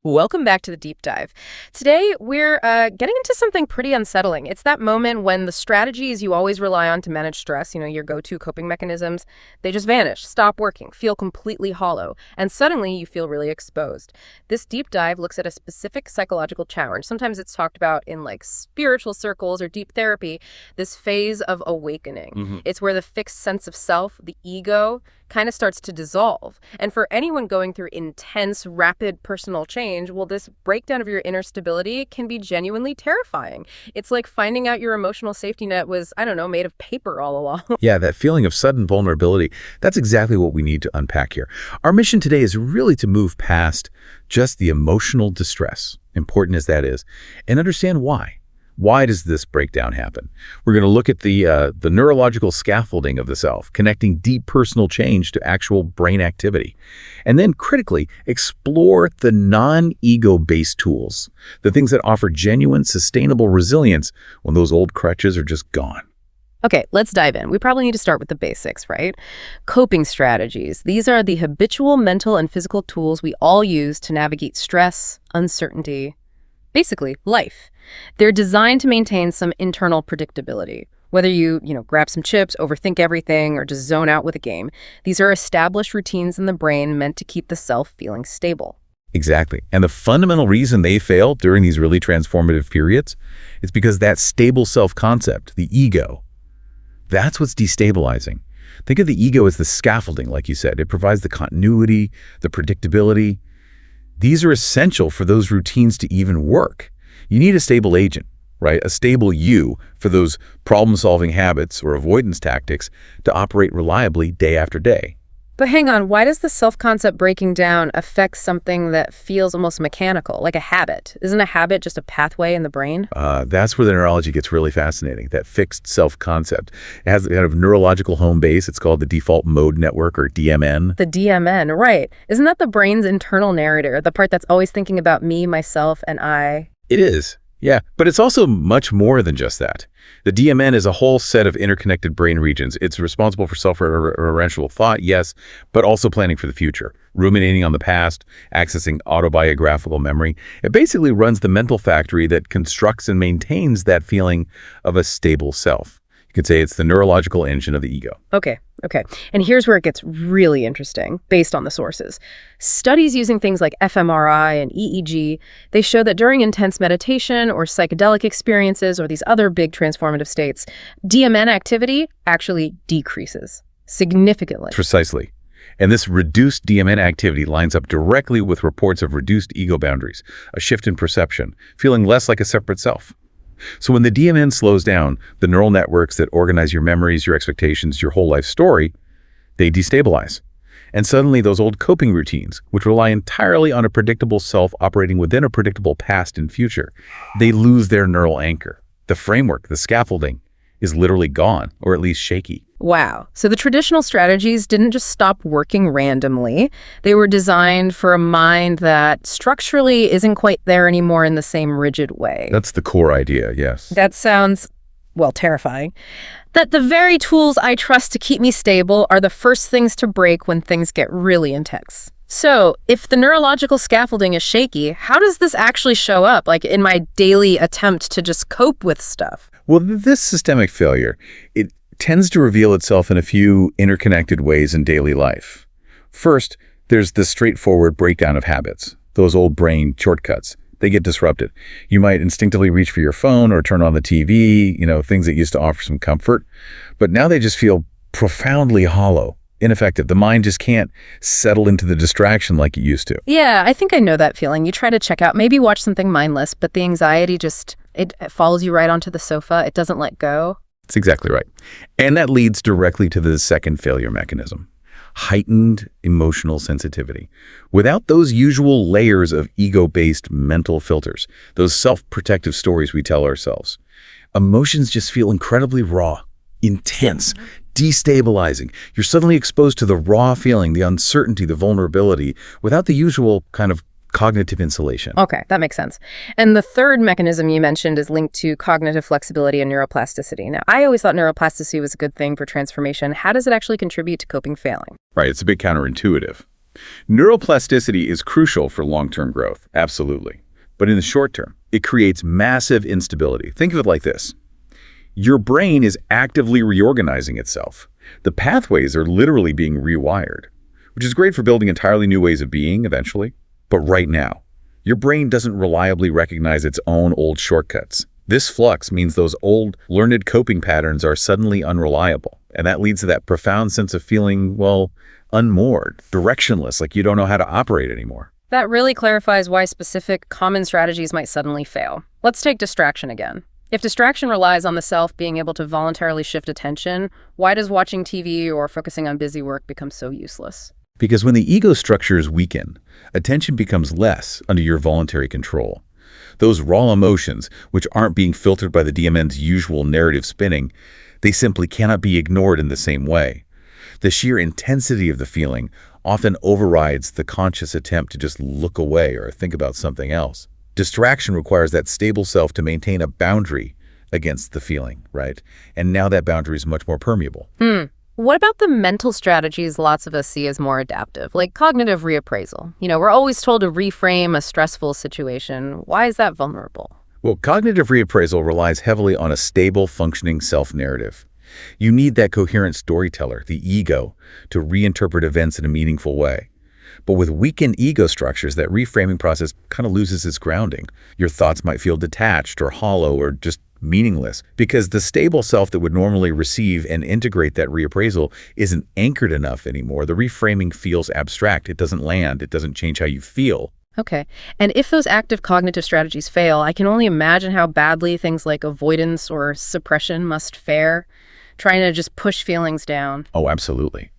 Welcome back to the deep dive. Today, we're getting into something pretty unsettling. It's that moment when the strategies you always rely on to manage stress, your go-to coping mechanisms, they just vanish, stop working, feel completely hollow, and suddenly you feel really exposed. This deep dive looks at a specific psychological challenge. Sometimes it's talked about in spiritual circles or deep therapy, this phase of awakening. It's where the fixed sense of self, the ego, kind of starts to dissolve. And for anyone going through intense, rapid personal change, well, this breakdown of your inner stability can be genuinely terrifying. It's like finding out your emotional safety net was, made of paper all along. Yeah, that feeling of sudden vulnerability, that's exactly what we need to unpack here. Our mission today is really to move past just the emotional distress, important as that is, and understand why. Why does this breakdown happen? We're going to look at the neurological scaffolding of the self, connecting deep personal change to actual brain activity. And then critically, explore the non-ego-based tools, the things that offer genuine, sustainable resilience when those old crutches are just gone. Okay, let's dive in. We probably need to start with the basics, right? Coping strategies. These are the habitual mental and physical tools we all use to navigate stress, uncertainty, basically life. They're designed to maintain some internal predictability. Whether you grab some chips, overthink everything, or just zone out with a game, these are established routines in the brain meant to keep the self feeling stable. Exactly. And the fundamental reason they fail during these really transformative periods is because that stable self-concept, the ego, that's what's destabilizing. Think of the ego as the scaffolding, like you said. It provides the continuity, the predictability. These are essential for those routines to even work. You need a stable agent, right? A stable you for those problem-solving habits or avoidance tactics to operate reliably day after day. But hang on, why does the self-concept breaking down affect something that feels almost mechanical, like a habit? Isn't a habit just a pathway in the brain? That's where the neurology gets really fascinating, that fixed self-concept. It has a kind of neurological home base. It's called the default mode network, or DMN. The DMN, right. Isn't that the brain's internal narrator, the part that's always thinking about me, myself, and I? It is, yeah. But it's also much more than just that. The DMN is a whole set of interconnected brain regions. It's responsible for self-referential thought, yes, but also planning for the future, ruminating on the past, accessing autobiographical memory. It basically runs the mental factory that constructs and maintains that feeling of a stable self. You could say it's the neurological engine of the ego. Okay. And here's where it gets really interesting, based on the sources. Studies using things like fMRI and EEG, they show that during intense meditation or psychedelic experiences or these other big transformative states, DMN activity actually decreases significantly. Precisely. And this reduced DMN activity lines up directly with reports of reduced ego boundaries, a shift in perception, feeling less like a separate self. So when the DMN slows down, the neural networks that organize your memories, your expectations, your whole life story, they destabilize. And suddenly those old coping routines, which rely entirely on a predictable self operating within a predictable past and future, they lose their neural anchor. The framework, the scaffolding, is literally gone, or at least shaky. Wow. So the traditional strategies didn't just stop working randomly. They were designed for a mind that structurally isn't quite there anymore in the same rigid way. That's the core idea, yes. That sounds, terrifying. That the very tools I trust to keep me stable are the first things to break when things get really intense. So, if the neurological scaffolding is shaky, how does this actually show up, in my daily attempt to just cope with stuff? Well, this systemic failure, it tends to reveal itself in a few interconnected ways in daily life. First, there's the straightforward breakdown of habits, those old brain shortcuts. They get disrupted. You might instinctively reach for your phone or turn on the TV, things that used to offer some comfort, but now they just feel profoundly hollow, ineffective. The mind just can't settle into the distraction like it used to. Yeah, I think I know that feeling. You try to check out, maybe watch something mindless, but the anxiety it follows you right onto the sofa. It doesn't let go. That's exactly right. And that leads directly to the second failure mechanism, heightened emotional sensitivity. Without those usual layers of ego-based mental filters, those self-protective stories we tell ourselves, emotions just feel incredibly raw, intense, destabilizing. You're suddenly exposed to the raw feeling, the uncertainty, the vulnerability, without the usual kind of cognitive insulation. Okay, that makes sense. And the third mechanism you mentioned is linked to cognitive flexibility and neuroplasticity. Now, I always thought neuroplasticity was a good thing for transformation. How does it actually contribute to coping failing? Right, it's a bit counterintuitive. Neuroplasticity is crucial for long-term growth, absolutely. But in the short term, it creates massive instability. Think of it like this. Your brain is actively reorganizing itself. The pathways are literally being rewired, which is great for building entirely new ways of being eventually. But right now, your brain doesn't reliably recognize its own old shortcuts. This flux means those old, learned coping patterns are suddenly unreliable. And that leads to that profound sense of feeling, well, unmoored, directionless, like you don't know how to operate anymore. That really clarifies why specific common strategies might suddenly fail. Let's take distraction again. If distraction relies on the self being able to voluntarily shift attention, why does watching TV or focusing on busy work become so useless? Because when the ego structures weaken, attention becomes less under your voluntary control. Those raw emotions, which aren't being filtered by the DMN's usual narrative spinning, they simply cannot be ignored in the same way. The sheer intensity of the feeling often overrides the conscious attempt to just look away or think about something else. Distraction requires that stable self to maintain a boundary against the feeling, right? And now that boundary is much more permeable. What about the mental strategies lots of us see as more adaptive, like cognitive reappraisal? We're always told to reframe a stressful situation. Why is that vulnerable? Well, cognitive reappraisal relies heavily on a stable, functioning self-narrative. You need that coherent storyteller, the ego, to reinterpret events in a meaningful way. But with weakened ego structures, that reframing process kind of loses its grounding. Your thoughts might feel detached or hollow or just meaningless because the stable self that would normally receive and integrate that reappraisal isn't anchored enough anymore. The reframing feels abstract. It doesn't land. It doesn't change how you feel. Okay. And if those active cognitive strategies fail, I can only imagine how badly things like avoidance or suppression must fare, trying to just push feelings down. Oh, absolutely.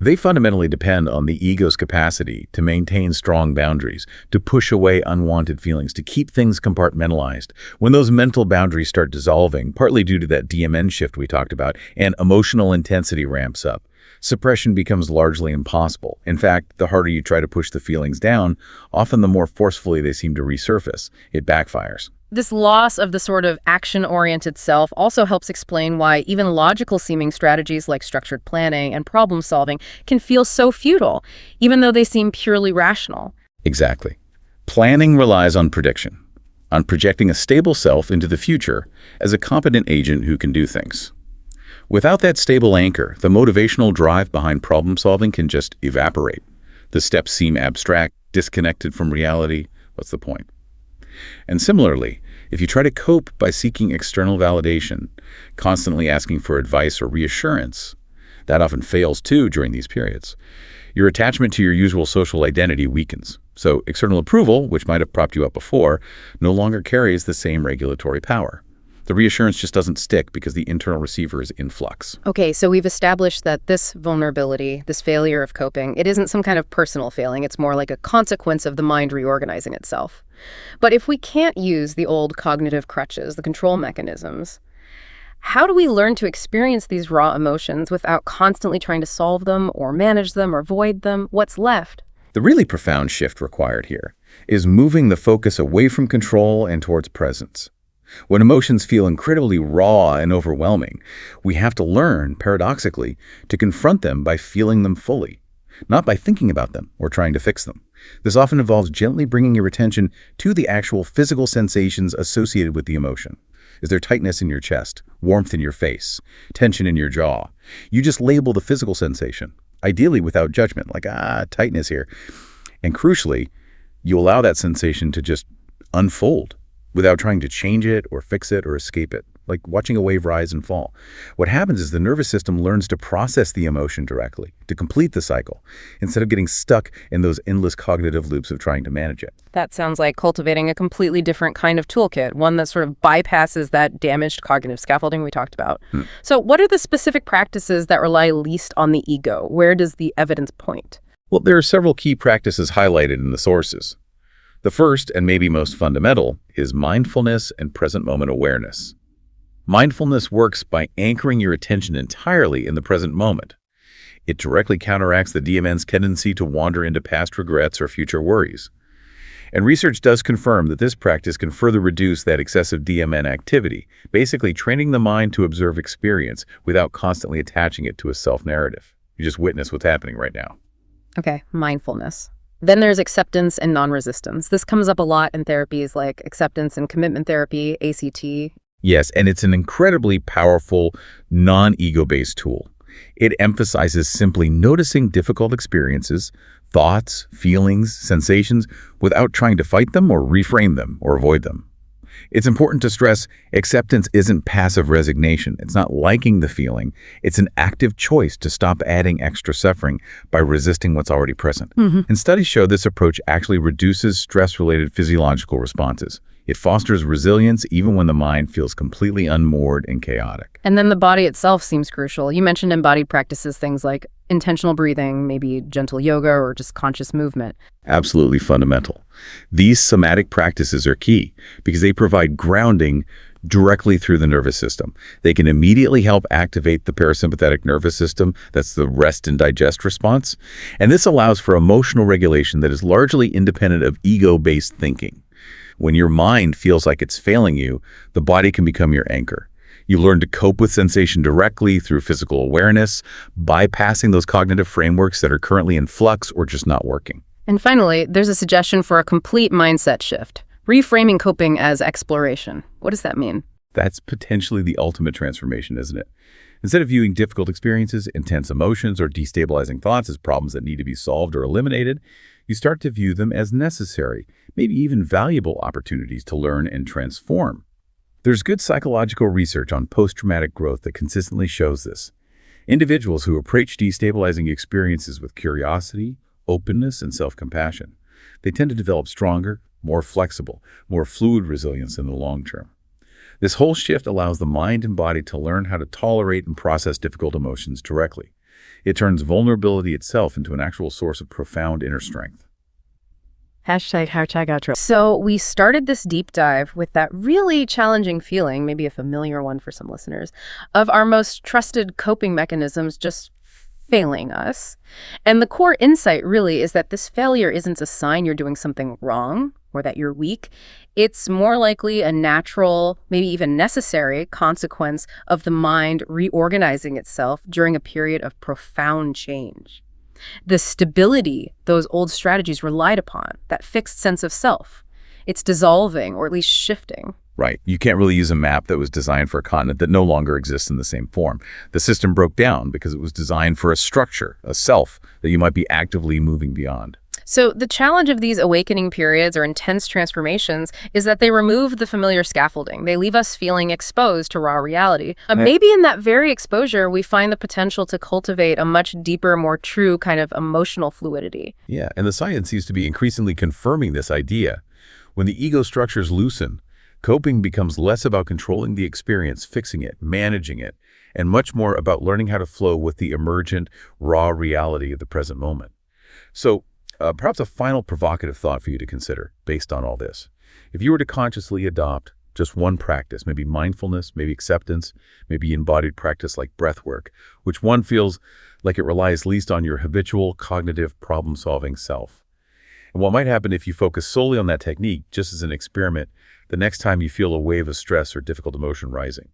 They fundamentally depend on the ego's capacity to maintain strong boundaries, to push away unwanted feelings, to keep things compartmentalized. When those mental boundaries start dissolving, partly due to that DMN shift we talked about, and emotional intensity ramps up, suppression becomes largely impossible. In fact, the harder you try to push the feelings down, often the more forcefully they seem to resurface. It backfires. This loss of the sort of action-oriented self also helps explain why even logical-seeming strategies like structured planning and problem-solving can feel so futile, even though they seem purely rational. Exactly. Planning relies on prediction, on projecting a stable self into the future as a competent agent who can do things. Without that stable anchor, the motivational drive behind problem-solving can just evaporate. The steps seem abstract, disconnected from reality. What's the point? And similarly, if you try to cope by seeking external validation, constantly asking for advice or reassurance, that often fails too during these periods. Your attachment to your usual social identity weakens. So external approval, which might have propped you up before, no longer carries the same regulatory power. The reassurance just doesn't stick because the internal receiver is in flux. Okay, so we've established that this vulnerability, this failure of coping, it isn't some kind of personal failing. It's more like a consequence of the mind reorganizing itself. But if we can't use the old cognitive crutches, the control mechanisms, how do we learn to experience these raw emotions without constantly trying to solve them or manage them or avoid them? What's left? The really profound shift required here is moving the focus away from control and towards presence. When emotions feel incredibly raw and overwhelming, we have to learn, paradoxically, to confront them by feeling them fully, not by thinking about them or trying to fix them. This often involves gently bringing your attention to the actual physical sensations associated with the emotion. Is there tightness in your chest, warmth in your face, tension in your jaw? You just label the physical sensation, ideally without judgment, like, tightness here. And crucially, you allow that sensation to just unfold without trying to change it or fix it or escape it, like watching a wave rise and fall. What happens is the nervous system learns to process the emotion directly, to complete the cycle, instead of getting stuck in those endless cognitive loops of trying to manage it. That sounds like cultivating a completely different kind of toolkit, one that sort of bypasses that damaged cognitive scaffolding we talked about. So what are the specific practices that rely least on the ego? Where does the evidence point? Well, there are several key practices highlighted in the sources. The first, and maybe most fundamental, is mindfulness and present moment awareness. Mindfulness works by anchoring your attention entirely in the present moment. It directly counteracts the DMN's tendency to wander into past regrets or future worries. And research does confirm that this practice can further reduce that excessive DMN activity, basically training the mind to observe experience without constantly attaching it to a self-narrative. You just witness what's happening right now. Okay, mindfulness. Then there's acceptance and non-resistance. This comes up a lot in therapies like acceptance and commitment therapy, ACT. Yes, and it's an incredibly powerful, non-ego-based tool. It emphasizes simply noticing difficult experiences, thoughts, feelings, sensations, without trying to fight them or reframe them or avoid them. It's important to stress acceptance isn't passive resignation. It's not liking the feeling. It's an active choice to stop adding extra suffering by resisting what's already present. And studies show this approach actually reduces stress-related physiological responses. It fosters resilience even when the mind feels completely unmoored and chaotic. And then the body itself seems crucial. You mentioned embodied practices, things like intentional breathing, maybe gentle yoga or just conscious movement. Absolutely fundamental. These somatic practices are key because they provide grounding directly through the nervous system. They can immediately help activate the parasympathetic nervous system, that's the rest and digest response, and this allows for emotional regulation that is largely independent of ego-based thinking. When your mind feels like it's failing you, the body can become your anchor. You learn to cope with sensation directly through physical awareness, bypassing those cognitive frameworks that are currently in flux or just not working. And finally, there's a suggestion for a complete mindset shift, reframing coping as exploration. What does that mean? That's potentially the ultimate transformation, isn't it? Instead of viewing difficult experiences, intense emotions, or destabilizing thoughts as problems that need to be solved or eliminated, you start to view them as necessary, maybe even valuable opportunities to learn and transform. There's good psychological research on post-traumatic growth that consistently shows this. Individuals who approach destabilizing experiences with curiosity, openness, and self-compassion, they tend to develop stronger, more flexible, more fluid resilience in the long term. This whole shift allows the mind and body to learn how to tolerate and process difficult emotions directly. It turns vulnerability itself into an actual source of profound inner strength. Hashtag outro. So we started this deep dive with that really challenging feeling, maybe a familiar one for some listeners, of our most trusted coping mechanisms just failing us. And the core insight really is that this failure isn't a sign you're doing something wrong or that you're weak. It's more likely a natural, maybe even necessary consequence of the mind reorganizing itself during a period of profound change. The stability those old strategies relied upon, that fixed sense of self, it's dissolving or at least shifting. Right. You can't really use a map that was designed for a continent that no longer exists in the same form. The system broke down because it was designed for a structure, a self, that you might be actively moving beyond. So the challenge of these awakening periods or intense transformations is that they remove the familiar scaffolding. They leave us feeling exposed to raw reality. Maybe in that very exposure, we find the potential to cultivate a much deeper, more true kind of emotional fluidity. Yeah, and the science seems to be increasingly confirming this idea. When the ego structures loosen, coping becomes less about controlling the experience, fixing it, managing it, and much more about learning how to flow with the emergent, raw reality of the present moment. So, perhaps a final provocative thought for you to consider based on all this. If you were to consciously adopt just one practice, maybe mindfulness, maybe acceptance, maybe embodied practice like breath work, which one feels like it relies least on your habitual cognitive problem-solving self? And what might happen if you focus solely on that technique, just as an experiment, the next time you feel a wave of stress or difficult emotion rising?